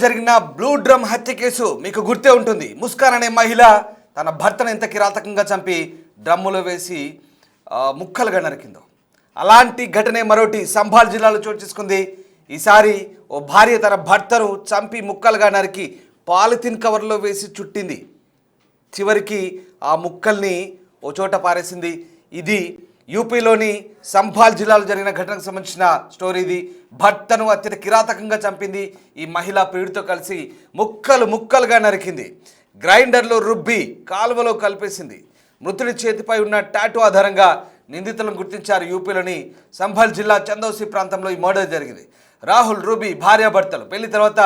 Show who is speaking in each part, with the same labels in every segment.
Speaker 1: జరిగిన blue drum హత్య case మీకు గుర్తే ఉంటుంది. ముస్కాన్ అనే మహిళ తన భర్తను ఎంత కిరాతకంగా చంపి డ్రమ్ములో వేసి ముక్కలుగా నరికిందో, అలాంటి ఘటనే మరోటి సంభాల్ జిల్లాలో చోటు చేసుకుంది. ఈసారి ఓ భార్య తన భర్తను చంపి ముక్కలుగా నరికి పాలిథిన్ కవర్లో వేసి చుట్టింది. చివరికి ఆ ముక్కల్ని ఓ చోట పారేసింది. ఇది యూపీలోని సంభాల్ జిల్లాలో జరిగిన ఘటనకు సంబంధించిన స్టోరీ. ఇది భర్తను అత్యంత కిరాతకంగా చంపింది. ఈ మహిళ ప్రియుడితో కలిసి ముక్కలుగా నరికింది. గ్రైండర్లో రుబ్బి కాలువలో కలిపేసింది. మృతుడి చేతిపై ఉన్న టాటూ ఆధారంగా నిందితులను గుర్తించారు. యూపీలోని సంభాల్ జిల్లా చందౌసి ప్రాంతంలో ఈ మర్డర్ జరిగింది. రాహుల్, రూబీ భార్యాభర్తలు. పెళ్లి తర్వాత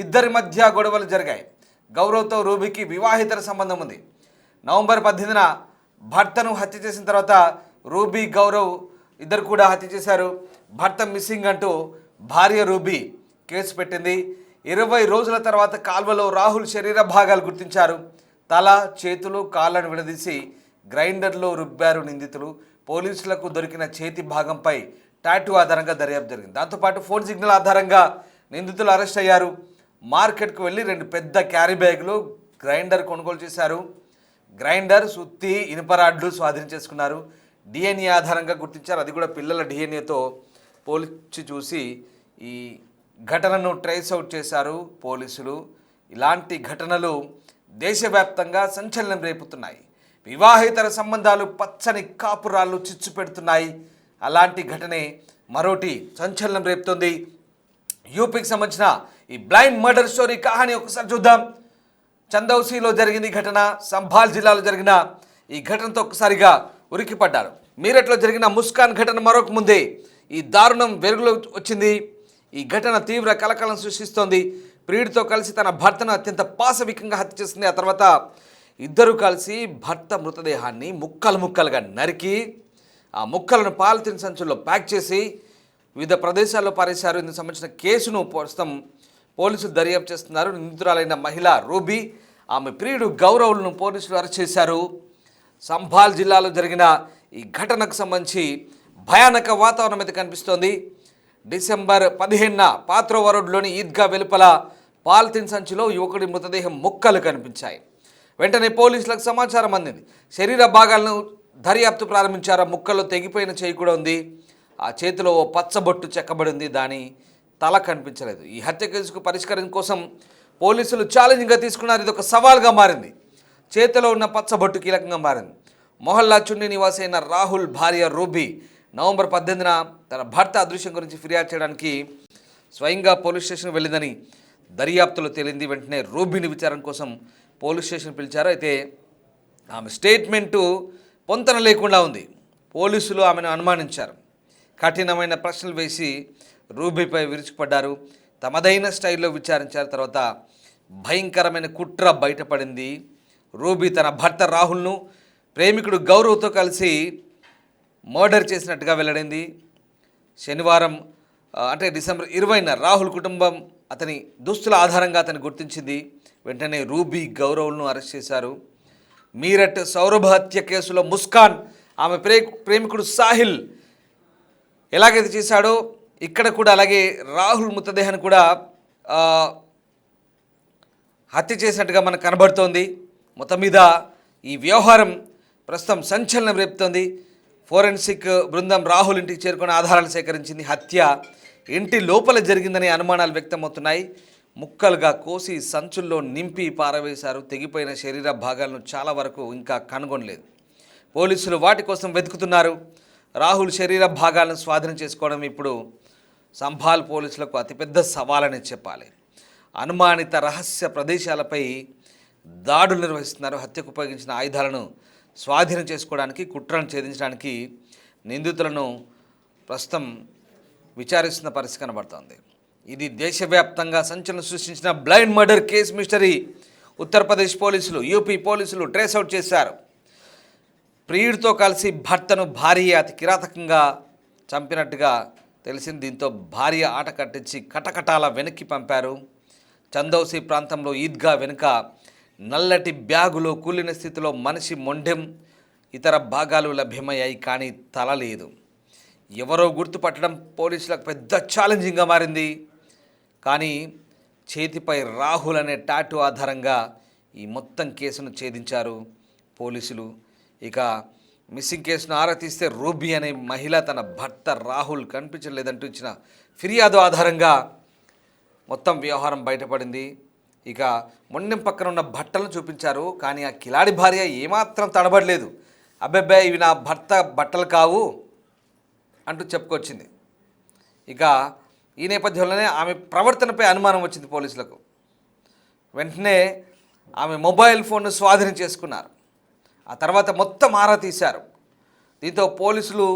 Speaker 1: ఇద్దరి మధ్య గొడవలు జరిగాయి. గౌరవ్తో రూబీకి వివాహితర సంబంధం ఉంది. నవంబర్ 18న భర్తను హత్య చేసిన తర్వాత రూబీ, గౌరవ్ ఇద్దరు కూడా హత్య చేశారు. భర్త మిస్సింగ్ అంటూ భార్య రూబీ కేసు పెట్టింది. 20 రోజుల తర్వాత కాల్వలో రాహుల్ శరీర భాగాలు గుర్తించారు. తల, చేతులు, కాళ్ళను విడదీసి గ్రైండర్లో రుబ్బారు నిందితులు. పోలీసులకు దొరికిన చేతి భాగంపై టాటూ ఆధారంగా దర్యాప్తు జరిగింది. దాంతోపాటు ఫోన్ సిగ్నల్ ఆధారంగా నిందితులు అరెస్ట్ అయ్యారు. మార్కెట్కు వెళ్ళి 2 పెద్ద క్యారీ బ్యాగులు, గ్రైండర్ కొనుగోలు చేశారు. గ్రైండర్, సుత్తి, ఇనుపరాడ్లు స్వాధీనం చేసుకున్నారు. డిఎన్ఏ ఆధారంగా గుర్తించారు. అది కూడా పిల్లల డిఎన్ఏతో పోల్చి చూసి ఈ ఘటనను ట్రేస్ అవుట్ చేశారు పోలీసులు. ఇలాంటి ఘటనలు దేశవ్యాప్తంగా సంచలనం రేపుతున్నాయి. వివాహేతర సంబంధాలు పచ్చని కాపురాళ్ళు చిచ్చు పెడుతున్నాయి. అలాంటి ఘటనే మరోటి సంచలనం రేపుతుంది. యూపీకి సంబంధించిన ఈ బ్లైండ్ మర్డర్ స్టోరీ కహాని ఒకసారి చూద్దాం. చందౌసిలో జరిగింది ఘటన. సంభాల్ జిల్లాలో జరిగిన ఈ ఘటనతో ఒక్కసారిగా ఉరికిపడ్డారు. మీరట్లో జరిగిన ముస్కాన్ ఘటన మరొక ముందే ఈ దారుణం వెలుగులో వచ్చింది. ఈ ఘటన తీవ్ర కలకలం సృష్టిస్తోంది. ప్రియుడితో కలిసి తన భర్తను అత్యంత పాశవికంగా హత్య చేసింది. ఆ తర్వాత ఇద్దరు కలిసి భర్త మృతదేహాన్ని ముక్కలుగా నరికి ఆ ముక్కలను పాలిథిన్ సంచుల్లో ప్యాక్ చేసి వివిధ ప్రదేశాల్లో పారేశారు. ఇందుకు సంబంధించిన కేసును ప్రస్తుతం పోలీసులు దర్యాప్తు చేస్తున్నారు. నిందితురాలైన మహిళ రూబీ, ఆమె ప్రియుడు గౌరవ్లను పోలీసులు అరెస్ట్ చేశారు. సంభాల్ జిల్లాలో జరిగిన ఈ ఘటనకు సంబంధించి భయానక వాతావరణం అయితే కనిపిస్తోంది. డిసెంబర్ 15న పాత్రోవా రోడ్లోని ఈద్గా వెలుపల పాలిథిన్ సంచిలో యువకుడి మృతదేహం ముక్కలు కనిపించాయి. వెంటనే పోలీసులకు సమాచారం అందింది. శరీర భాగాలను దర్యాప్తు ప్రారంభించారు. ముక్కల్లో తెగిపోయిన చేయి కూడా ఉంది. ఆ చేతిలో ఓ పచ్చబొట్టు చెక్కబడి ఉంది. దాని తల కనిపించలేదు. ఈ హత్య కేసుకు పరిష్కారం కోసం పోలీసులు ఛాలెంజింగ్గా తీసుకున్నారు. ఇది ఒక సవాల్గా మారింది. చేతిలో ఉన్న పచ్చబొట్టు కీలకంగా మారింది. మొహల్లా చున్నీ నివాసైన రాహుల్ భార్య రూబీ నవంబర్ 18న తన భర్త అదృశ్యం గురించి ఫిర్యాదు చేయడానికి స్వయంగా పోలీస్ స్టేషన్కి వెళ్ళిందని దర్యాప్తులో తేలింది. వెంటనే రూబీని విచారణ కోసం పోలీస్ స్టేషన్ పిలిచారు. అయితే ఆమె స్టేట్మెంటు పొంతన లేకుండా ఉంది. పోలీసులు ఆమెను అనుమానించారు. కఠినమైన ప్రశ్నలు వేసి రూబీపై విరుచుకుపడ్డారు. తమదైన స్టైల్లో విచారించారు. తర్వాత భయంకరమైన కుట్ర బయటపడింది. రూబీ తన భర్త రాహుల్ను ప్రేమికుడు గౌరవ్తో కలిసి మర్డర్ చేసినట్టుగా వెల్లడైంది. శనివారం అంటే డిసెంబర్ 20న రాహుల్ కుటుంబం అతని దుస్తుల ఆధారంగా అతన్ని గుర్తించింది. వెంటనే రూబీ, గౌరవ్ను అరెస్ట్ చేశారు. మీరట్ సౌరభ హత్య కేసులో ముస్కాన్, ఆమె ప్రేమికుడు సాహిల్ ఎలాగైతే చేశాడో ఇక్కడ కూడా అలాగే రాహుల్ మృతదేహాన్ని కూడా హత్య చేసినట్టుగా మనకు కనబడుతోంది. మొత్తం మీద ఈ వ్యవహారం ప్రస్తుతం సంచలనం రేపుతోంది. ఫోరెన్సిక్ బృందం రాహుల్ ఇంటికి చేరుకుని ఆధారాలు సేకరించింది. హత్య ఇంటి లోపల జరిగిందనే అనుమానాలు వ్యక్తమవుతున్నాయి. ముక్కలుగా కోసి సంచుల్లో నింపి పారవేశారు. తెగిపోయిన శరీర భాగాలను చాలా వరకు ఇంకా కనుగొనలేదు. పోలీసులు వాటి కోసం వెతుకుతున్నారు. రాహుల్ శరీర భాగాలను స్వాధీనం చేసుకోవడం ఇప్పుడు సంభాల్ పోలీసులకు అతిపెద్ద సవాలని చెప్పాలి. అనుమానిత రహస్య ప్రదేశాలపై దాడులు నిర్వహిస్తున్నారు. హత్యకు ఉపయోగించిన ఆయుధాలను స్వాధీనం చేసుకోవడానికి, కుట్రను ఛేదించడానికి నిందితులను ప్రస్తుతం విచారిస్తున్న పరిస్థితి కనబడుతోంది. ఇది దేశవ్యాప్తంగా సంచలనం సృష్టించిన blind murder case mystery. Uttar Pradesh పోలీసులు, యూపీ పోలీసులు ట్రేస్ అవుట్ చేశారు. ప్రియుడితో కలిసి భర్తను భార్య అతి కిరాతకంగా చంపినట్టుగా తెలిసింది. దీంతో భార్య ఆట కట్టించి కటకటాల వెనక్కి పంపారు. చందౌసి ప్రాంతంలో ఈద్గా వెనుక నల్లటి బ్యాగులో కూలిన స్థితిలో మనిషి మొండెం, ఇతర భాగాలు లభ్యమయ్యాయి. కానీ తల లేదు. ఎవరో గుర్తుపట్టడం పోలీసులకు పెద్ద ఛాలెంజింగ్గా మారింది. కానీ చేతిపై రాహుల్ అనే టాటూ ఆధారంగా ఈ మొత్తం కేసును ఛేదించారు పోలీసులు. ఇక మిస్సింగ్ కేసును ఆరా తీస్తే రూబీ అనే మహిళ తన భర్త రాహుల్ కనిపించలేదంటూ ఇచ్చిన ఫిర్యాదు ఆధారంగా మొత్తం వ్యవహారం బయటపడింది. ఇక మొండెం పక్కన ఉన్న బట్టలను చూపించారు, కానీ ఆ కిలాడి భార్య ఏమాత్రం తడబడలేదు. అబ్బాయి ఇవి నా భర్త బట్టలు కావు అంటూ చెప్పుకొచ్చింది. ఇక ఈ నేపథ్యంలోనే ఆమె ప్రవర్తనపై అనుమానం వచ్చింది పోలీసులకు. వెంటనే ఆమె మొబైల్ ఫోన్ను స్వాధీనం చేసుకున్నారు. ఆ తర్వాత మొత్తం ఆరా తీశారు. దీంతో పోలీసులు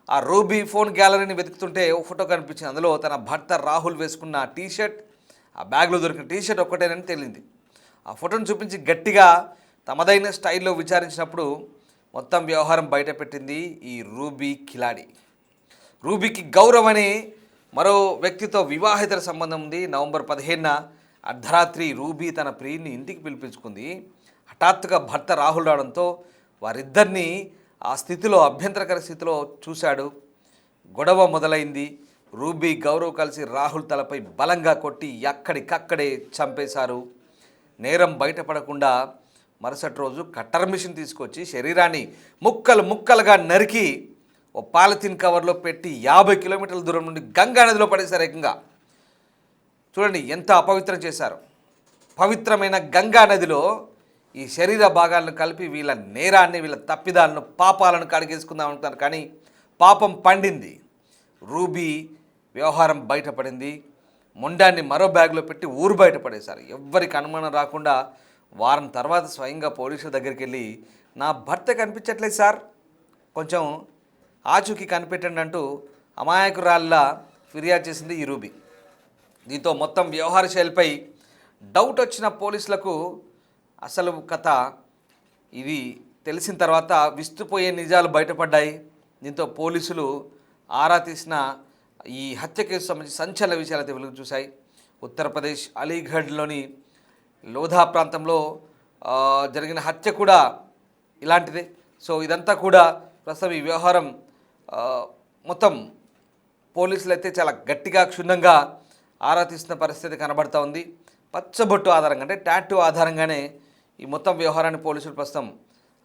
Speaker 1: ఆ రూబీ ఫోన్ గ్యాలరీని వెతుకుతుంటే ఓ ఫోటో కనిపించింది. అందులో తన భర్త రాహుల్ వేసుకున్న టీషర్ట్, ఆ బ్యాగ్లో దొరికిన టీషర్ట్ ఒక్కటేనని తేలింది. ఆ ఫోటోను చూపించి గట్టిగా తమదైన స్టైల్లో విచారించినప్పుడు మొత్తం వ్యవహారం బయటపెట్టింది ఈ రూబీ కిలాడి. రూబీకి గౌరవ్ అనే మరో వ్యక్తితో వివాహేతర సంబంధం ఉంది. నవంబర్ 15న అర్ధరాత్రి రూబీ తన ప్రియుని ఇంటికి పిలిపించుకుంది. హఠాత్తుగా భర్త రాహుల్ రావడంతో వారిద్దరినీ ఆ స్థితిలో, అభ్యంతరకర స్థితిలో చూశాడు. గొడవ మొదలైంది. రూబీ, గౌరవ్ కలిసి రాహుల్ తలపై బలంగా కొట్టి అక్కడికక్కడే చంపేశారు. నేరం బయటపడకుండా మరుసటి రోజు కట్టర్ మిషన్ తీసుకొచ్చి శరీరాన్ని ముక్కలు ముక్కలుగా నరికి ఓ పాలిథిన్ కవర్లో పెట్టి 50 కిలోమీటర్ల దూరం నుండి గంగా నదిలో పడేశారు. ఏకంగా చూడండి ఎంత అపవిత్రం చేశారు. పవిత్రమైన గంగా నదిలో ఈ శరీర భాగాలను కలిపి వీళ్ళ నేరాన్ని, వీళ్ళ తప్పిదాలను, పాపాలను కడిగేసుకుందాం అనుకున్నారు. కానీ పాపం పండింది. రూబీ వ్యవహారం బయటపడింది. మొండాన్ని మరో బ్యాగ్లో పెట్టి ఊరు బయటపడేశారు. ఎవ్వరికి అనుమానం రాకుండా వారం తర్వాత స్వయంగా పోలీసుల దగ్గరికి వెళ్ళి, నా భర్త కనిపించట్లేదు సార్, కొంచెం ఆచూకీ కనిపెట్టండి అంటూ అమాయకురాల్లా ఫిర్యాదు చేసింది ఈ రూబీ. దీంతో మొత్తం వ్యవహార శైలిపై డౌట్ వచ్చిన పోలీసులకు అసలు కథ ఇది తెలిసిన తర్వాత విస్తుపోయే నిజాలు బయటపడ్డాయి. దీంతో పోలీసులు ఆరా తీసిన ఈ హత్య కేసు సంబంధించి సంచలన విషయాలైతే వెలుగు చూశాయి. ఉత్తరప్రదేశ్ అలీగఢ్లోని లోధా ప్రాంతంలో జరిగిన హత్య కూడా ఇలాంటిదే. సో ఇదంతా కూడా ప్రస్తుతం ఈ వ్యవహారం మొత్తం పోలీసులు అయితే చాలా గట్టిగా, క్షుణ్ణంగా ఆరా తీస్తున్న పరిస్థితి కనబడుతూ ఉంది. పచ్చబొట్టు ఆధారంగా, అంటే టాటూ ఆధారంగానే ఈ మొత్తం వ్యవహారాన్ని పోలీసులు ప్రస్తుతం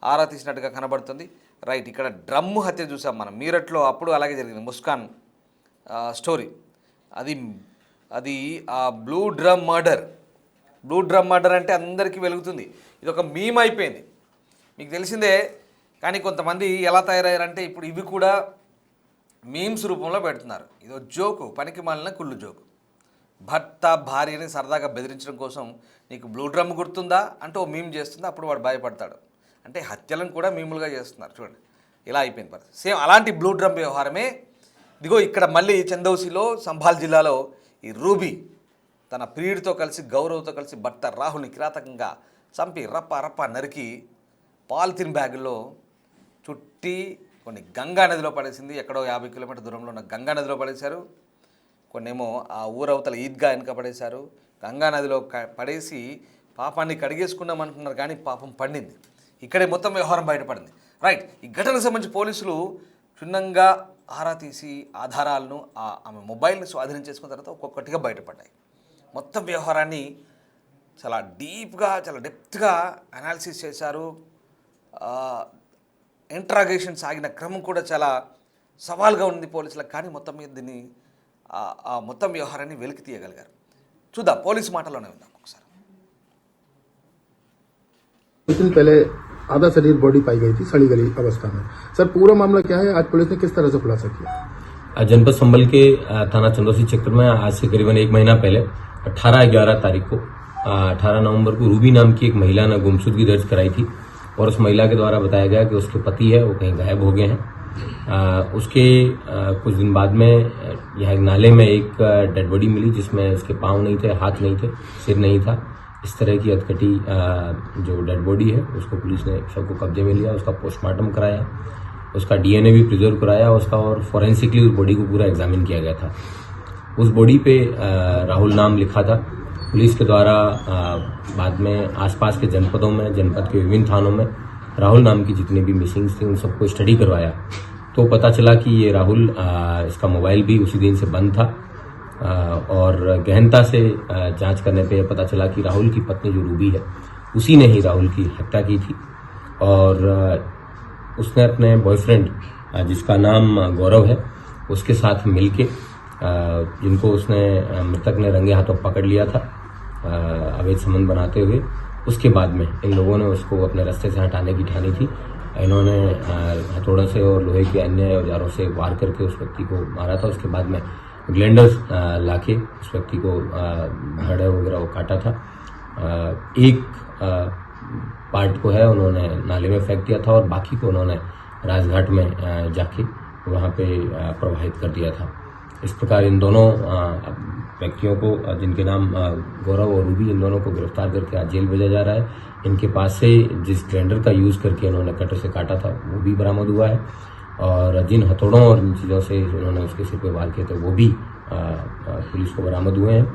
Speaker 1: ఆరా తీసినట్టుగా కనబడుతుంది. రైట్, ఇక్కడ డ్రమ్ము హత్య చూసాం మనం మీరట్లో, అప్పుడు అలాగే జరిగింది ముస్కాన్ స్టోరీ. అది ఆ బ్లూ డ్రమ్ మర్డర్ అంటే అందరికీ వెలుగుతుంది. ఇది ఒక మీమ్ అయిపోయింది, మీకు తెలిసిందే. కానీ కొంతమంది ఎలా తయారయ్యారంటే ఇప్పుడు ఇవి కూడా మీమ్స్ రూపంలో పెడుతున్నారు. ఇదో జోకు, పనికి మాలిన కుళ్ళు జోకు. భర్త భార్యని సరదాగా బెదిరించడం కోసం, నీకు బ్లూ డ్రమ్ గుర్తుందా అంటూ ఓ మీమ్ చేస్తుంది. అప్పుడు వాడు భయపడతాడు. అంటే హత్యలను కూడా మీములుగా చేస్తున్నారు. చూడండి ఇలా అయిపోయింది పరిస్థితి. సేమ్ అలాంటి బ్లూ డ్రమ్ వ్యవహారమే ఇదిగో ఇక్కడ మళ్ళీ చందౌసిలో, సంభాల్ జిల్లాలో ఈ రూబీ తన ప్రియుడితో కలిసి, గౌరవ్తో కలిసి భర్త రాహుల్ని కిరాతకంగా చంపి రప్ప నరికి పాలిథిన్ బ్యాగుల్లో చుట్టి కొన్ని గంగా నదిలో పడేసింది. ఎక్కడో 50 కిలోమీటర్ దూరంలో ఉన్న గంగా నదిలో పడేశారు. కొన్నేమో ఆ ఊరవతల ఈద్గా వెనుక పడేశారు. గంగా నదిలో పడేసి పాపాన్ని కడిగేసుకున్నాం అంటున్నారు, కానీ పాపం పండింది. ఇక్కడే మొత్తం వ్యవహారం బయటపడింది. రైట్, ఈ ఘటనకు సంబంధించి పోలీసులు క్షుణ్ణంగా ఆరా తీసి ఆధారాలను, ఆమె మొబైల్ని స్వాధీనం చేసుకున్న తర్వాత ఒక్కొక్కటిగా బయటపడ్డాయి. మొత్తం వ్యవహారాన్ని చాలా డీప్గా, చాలా డెప్త్గా అనాలిసిస్ చేశారు. ఇంట్రాగేషన్ సాగిన క్రమం కూడా చాలా సవాల్గా ఉంది పోలీసులకు. కానీ మొత్తం మీద దీన్ని ఆ మొత్తం వ్యవహారాన్ని వెలికి తీయగలిగారు. చూద్దాం, పోలీసు మాటలోనే ఉందాం ఒకసారి.
Speaker 2: कुछ दिन पहले आधा शरीर बॉडी पाई गई थी सड़ी गली अवस्था में। सर पूरा मामला क्या है, आज पुलिस ने किस तरह से खुलासा किया?
Speaker 3: जनपद संभल के थाना चंदौसी क्षेत्र में आज से करीबन 1 महीना पहले 18-11 तारीख को 18 नवंबर को रूबी नाम की एक महिला ने गुमशुदगी दर्ज कराई थी और उस महिला के द्वारा बताया गया कि उसके पति है वो कहीं गायब हो गए हैं। उसके कुछ दिन बाद में यहाँ एक नाले में एक डेड बॉडी मिली जिसमें उसके पाँव नहीं थे, हाथ नहीं थे, सिर नहीं था। इस तरह की अधकटी जो डेड बॉडी है उसको पुलिस ने शव को कब्जे में लिया, उसका पोस्टमार्टम कराया, उसका डीएनए भी प्रिजर्व कराया उसका, और फॉरेंसिकली उस बॉडी को पूरा एग्जामिन किया गया था। उस बॉडी पे राहुल नाम लिखा था। पुलिस के द्वारा बाद में आसपास के जनपदों में, जनपद के विभिन्न थानों में राहुल नाम की जितनी भी मिसिंग्स थी उन सबको स्टडी करवाया तो पता चला कि ये राहुल, इसका मोबाइल भी उसी दिन से बंद था और गहनता से जांच करने पे पता चला कि राहुल की पत्नी जो रूबी है उसी ने ही राहुल की हत्या की थी और उसने अपने बॉयफ्रेंड जिसका नाम गौरव है उसके साथ मिलके जिनको उसने मृतक ने रंगे हाथों पकड़ लिया था अवैध संबंध बनाते हुए, उसके बाद में इन लोगों ने उसको अपने रास्ते से हटाने की ठानी थी। इन्होंने हथौड़ों से और लोहे के अन्य औजारों से वार करके उस व्यक्ति को मारा था। उसके बाद में ग्लैंडर्स लाके उस व्यक्ति को धड़ वगैरह वो काटा था। एक पार्ट को है उन्होंने नाले में फेंक दिया था और बाकी को उन्होंने राजघाट में जाके वहाँ पे प्रवाहित कर दिया था। इस प्रकार इन दोनों व्यक्तियों को जिनके नाम गौरव और रूबी, इन दोनों को गिरफ्तार करके आज जेल भेजा जा रहा है। इनके पास से जिस ग्राइंडर का यूज करके इन्होंने कटर से काटा था वो भी बरामद हुआ है और जिन हथौड़ों और इन चीज़ों से उन्होंने उसके सिर पे वार किए थे वो भी पुलिस को बरामद हुए हैं।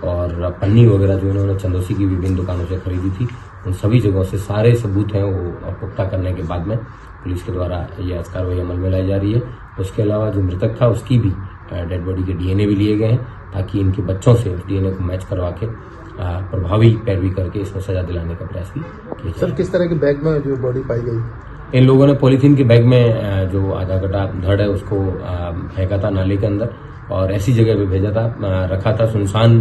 Speaker 3: और पन्नी वगैरह जो इन्होंने चंदोसी की विभिन्न दुकानों से खरीदी थी, उन सभी जगहों से सारे सबूत हैं वो पुख्ता करने के बाद में पुलिस के द्वारा ये आज कार्रवाई अमल में लाई जा रही है। उसके अलावा जो मृतक था उसकी भी डेड बॉडी के डीएनए भी लिए गए हैं ताकि इनके बच्चों से डीएनए को मैच करवा के प्रभावी पैरवी करके इसमें सजा दिलाने का प्रयास भी किया
Speaker 2: सर, किस तरह के बैग में जो बॉडी पाई गई?
Speaker 3: इन लोगों ने पॉलीथीन के बैग में जो आधा कटा धड़ है उसको फेंका था नाले के अंदर और ऐसी जगह पे भेजा था, रखा था सुनसान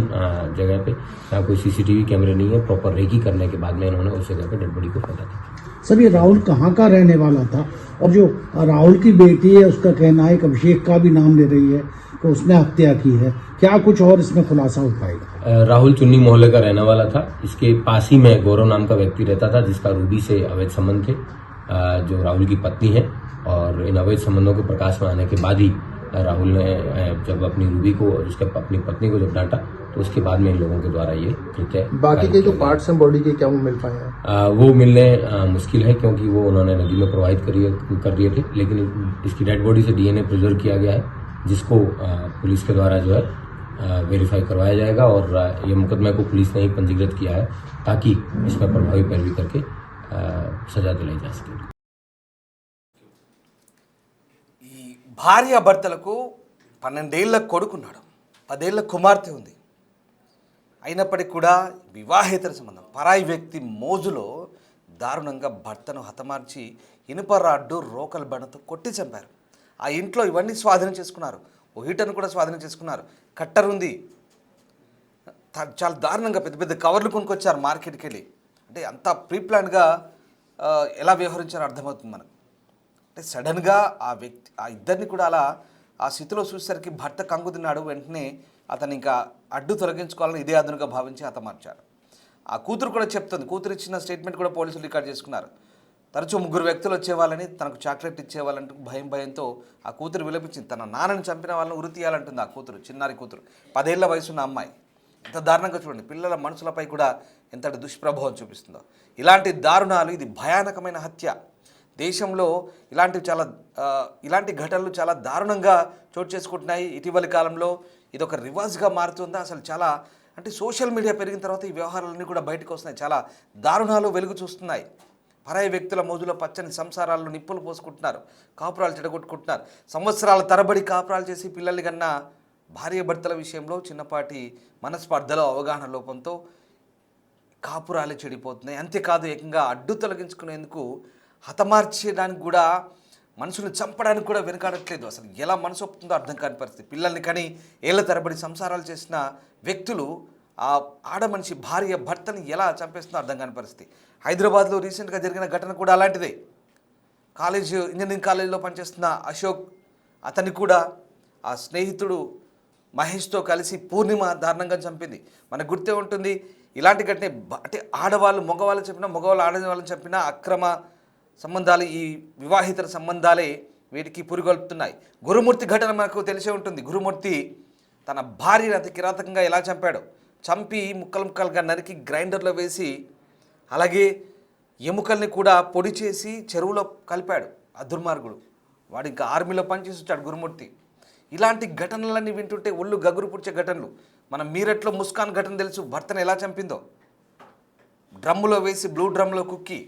Speaker 3: जगह पे जहाँ कोई सीसीटीवी कैमरे नहीं है। प्रॉपर रेकी करने के बाद में इन्होंने उस जगह पे डेड बॉडी को फेंका था।
Speaker 4: सर, ये राहुल कहाँ का रहने वाला था? और जो राहुल की बेटी है उसका कहना है कि अभिषेक का भी नाम ले रही है कि उसने हत्या की है। क्या कुछ और इसमें खुलासा हो पाएगा?
Speaker 3: राहुल चुन्नी मोहल्ले का रहने वाला था। इसके पास ही में गौरव नाम का व्यक्ति रहता था जिसका रूबी से अवैध संबंध थे, जो राहुल की पत्नी है। और इन अवैध संबंधों के प्रकाश में आने के बाद ही राहुल ने जब अपनी रूबी को और उसके अपनी पत्नी को जब डांटा तो उसके बाद में इन लोगों के द्वारा ये कृत्य।
Speaker 2: बाकी के जो पार्ट्स हैं बॉडी के, क्या वो मिल पाए हैं?
Speaker 3: वो मिलने मुश्किल है क्योंकि वो उन्होंने नदी में प्रवाहित कर दिए थे, लेकिन इसकी डेड बॉडी से डीएनए प्रिजर्व किया गया है जिसको पुलिस के द्वारा जो है वेरीफाई करवाया जाएगा और ये मुकदमे को पुलिस ने ही पंजीकृत किया है ताकि इसमें प्रभावी पैरवी करके सजा दिलाई जा सके।
Speaker 1: భార్యాభర్తలకు 12 ఏళ్ల కొడుకున్నాడు, 10 ఏళ్ల కుమార్తె ఉంది. అయినప్పటికీ కూడా వివాహేతర సంబంధం పరాయి వ్యక్తి మోజులో దారుణంగా భర్తను హతమార్చి ఇనుప రాడ్డు రోకల్ బండతో కొట్టి చంపారు. ఆ ఇంట్లో ఇవన్నీ స్వాధీనం చేసుకున్నారు. ఓ హీటర్ను కూడా స్వాధీనం చేసుకున్నారు. కట్టర్ ఉంది. చాలా దారుణంగా పెద్ద పెద్ద కవర్లు కొనుక్కొచ్చారు మార్కెట్కి వెళ్ళి. అంటే అంత ప్రీ ప్లాన్గా ఎలా వ్యవహరించారో అర్థమవుతుంది మనకు. అంటే సడన్గా ఆ ఇద్దరిని కూడా అలా ఆ స్థితిలో చూసేసరికి భర్త కంగు తిన్నాడు. వెంటనే అతను ఇంకా అడ్డు తొలగించుకోవాలని ఇదే అదునుగా భావించి హతమార్చారు. ఆ కూతురు కూడా చెప్తుంది. కూతురు ఇచ్చిన స్టేట్మెంట్ కూడా పోలీసులు రికార్డ్ చేసుకున్నారు. తరచూ 3 వ్యక్తులు వచ్చేవాళ్ళని, తనకు చాక్లెట్ ఇచ్చేవాళ్ళంటూ భయంతో ఆ కూతురు విలపించింది. తన నాన్నని చంపిన వాళ్ళని ఉరి తీయాలంటుంది ఆ కూతురు, చిన్నారి కూతురు, 10 ఏళ్ల వయసున్న అమ్మాయి. ఎంత దారుణంగా చూడండి, పిల్లల మనసులపై కూడా ఎంతటి దుష్ప్రభావం చూపిస్తుందో. ఇలాంటి దారుణాలు, ఇది భయానకమైన హత్య. దేశంలో ఇలాంటి ఘటనలు చాలా దారుణంగా చోటు చేసుకుంటున్నాయి. ఇటీవలి కాలంలో ఇది ఒక రివాజ్గా మారుతుందా? అసలు చాలా అంటే సోషల్ మీడియా పెరిగిన తర్వాత ఈ వ్యవహారాలన్నీ కూడా బయటకు వస్తున్నాయి. చాలా దారుణాలు వెలుగు చూస్తున్నాయి. పరాయి వ్యక్తుల మోజులో పచ్చని సంసారాలను నిప్పులు పోసుకుంటున్నారు, కాపురాలు చెడగొట్టుకుంటున్నారు. సంవత్సరాల తరబడి కాపురాలు చేసి పిల్లల్ని కన్నా భార్యాభర్తల విషయంలో చిన్నపాటి మనస్పర్ధలో, అవగాహన లోపంతో కాపురాలు చెడిపోతున్నాయి. అంతేకాదు, ఏకంగా అడ్డు తొలగించుకునేందుకు హతమార్చేయడానికి కూడా, మనుషులను చంపడానికి కూడా వెనుకాడట్లేదు. అసలు ఎలా మనసు ఒప్పుతుందో అర్థం కాని పరిస్థితి. పిల్లల్ని కానీ ఏళ్ల తరబడి సంసారాలు చేసిన వ్యక్తులు ఆ ఆడమనిషి భార్య భర్తని ఎలా చంపేస్తుందో అర్థం కాని పరిస్థితి. హైదరాబాద్లో రీసెంట్గా జరిగిన ఘటన కూడా అలాంటిదే. ఇంజనీరింగ్ కాలేజీలో పనిచేస్తున్న అశోక్, అతన్ని కూడా ఆ స్నేహితుడు మహేష్తో కలిసి పూర్ణిమ దారుణంగా చంపింది. మనకు గుర్తే ఉంటుంది. ఇలాంటి ఘటన అంటే ఆడవాళ్ళు మగవాళ్ళు చెప్పినా, మగవాళ్ళు ఆడవాళ్ళని చెప్పినా అక్రమ సంబంధాలు, ఈ వివాహితర సంబంధాలే వీటికి పురిగొల్పుతున్నాయి. గురుమూర్తి ఘటన మనకు తెలిసే ఉంటుంది. గురుమూర్తి తన భార్యను అతి కిరాతకంగా ఎలా చంపాడో, చంపి ముక్కలు ముక్కలుగా నరికి గ్రైండర్లో వేసి, అలాగే ఎముకల్ని కూడా పొడి చేసి చెరువులో కలిపాడు ఆ దుర్మార్గుడు. వాడు ఇంకా ఆర్మీలో పనిచేసి వచ్చాడు గురుమూర్తి. ఇలాంటి ఘటనలన్నీ వింటుంటే ఒళ్ళు గగురు పుడిచే ఘటనలు. మనం మీరట్లో ముస్కాన్ ఘటన తెలుసు, భర్తను ఎలా చంపిందో, డ్రమ్ములో వేసి బ్లూ డ్రమ్లో కుక్కి.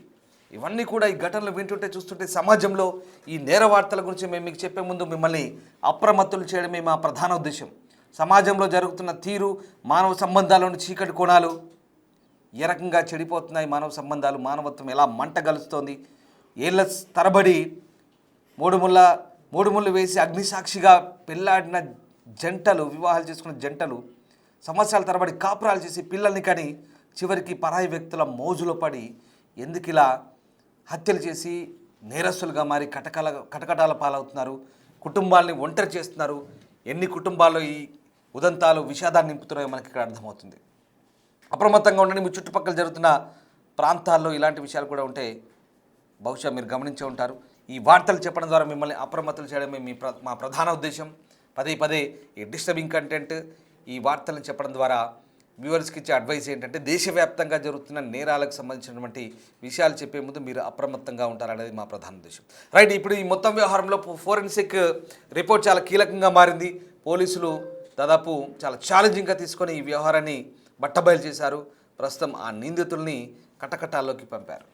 Speaker 1: ఇవన్నీ కూడా ఈ ఘటనలు వింటుంటే, చూస్తుంటే సమాజంలో ఈ నేర వార్తల గురించి మేము మీకు చెప్పే ముందు మిమ్మల్ని అప్రమత్తులు చేయడమే మా ప్రధాన ఉద్దేశం. సమాజంలో జరుగుతున్న తీరు, మానవ సంబంధాల్లోని చీకటి కోణాలు ఏ రకంగా చెడిపోతున్నాయి, మానవ సంబంధాలు, మానవత్వం ఎలా మంట గలుస్తోంది, ఏళ్ళ తరబడి మూడు ముళ్ళు వేసి అగ్నిసాక్షిగా పెళ్లాడిన జంటలు, వివాహాలు చేసుకున్న జంటలు సంవత్సరాల తరబడి కాపురాలు చేసి పిల్లల్ని కని చివరికి పరాయి వ్యక్తుల మోజులో పడి ఎందుకు ఇలా హత్యలు చేసి నేరస్తులుగా మారి కటకటాల పాలవుతున్నారు, కుటుంబాలని ఒంటరి చేస్తున్నారు. ఎన్ని కుటుంబాల్లో ఈ ఉదంతాలు విషాదాన్ని నింపుతున్నాయో మనకి ఇక్కడ అర్థమవుతుంది. అప్రమత్తంగా ఉండండి. మీ చుట్టుపక్కల జరుగుతున్న ప్రాంతాల్లో ఇలాంటి విషయాలు కూడా ఉంటే బహుశా మీరు గమనించే ఉంటారు. ఈ వార్తలు చెప్పడం ద్వారా మిమ్మల్ని అప్రమత్తం చేయడమే మా ప్రధాన ఉద్దేశం. పదే ఈ డిస్టర్బింగ్ కంటెంట్, ఈ వార్తలను చెప్పడం ద్వారా వ్యూవర్స్కి ఇచ్చే అడ్వైస్ ఏంటంటే దేశవ్యాప్తంగా జరుగుతున్న నేరాలకు సంబంధించినటువంటి విషయాలు చెప్పే ముందు మీరు అప్రమత్తంగా ఉంటారనేది మా ప్రధాన ఉద్దేశం. రైట్, ఇప్పుడు ఈ మొత్తం వ్యవహారంలో ఫోరెన్సిక్ రిపోర్ట్ చాలా కీలకంగా మారింది. పోలీసులు దాదాపు చాలా ఛాలెంజింగ్గా తీసుకొని ఈ వ్యవహారాన్ని బట్టబయలు చేశారు. ప్రస్తుతం ఆ నిందితుల్ని కటకటాల్లోకి పంపారు.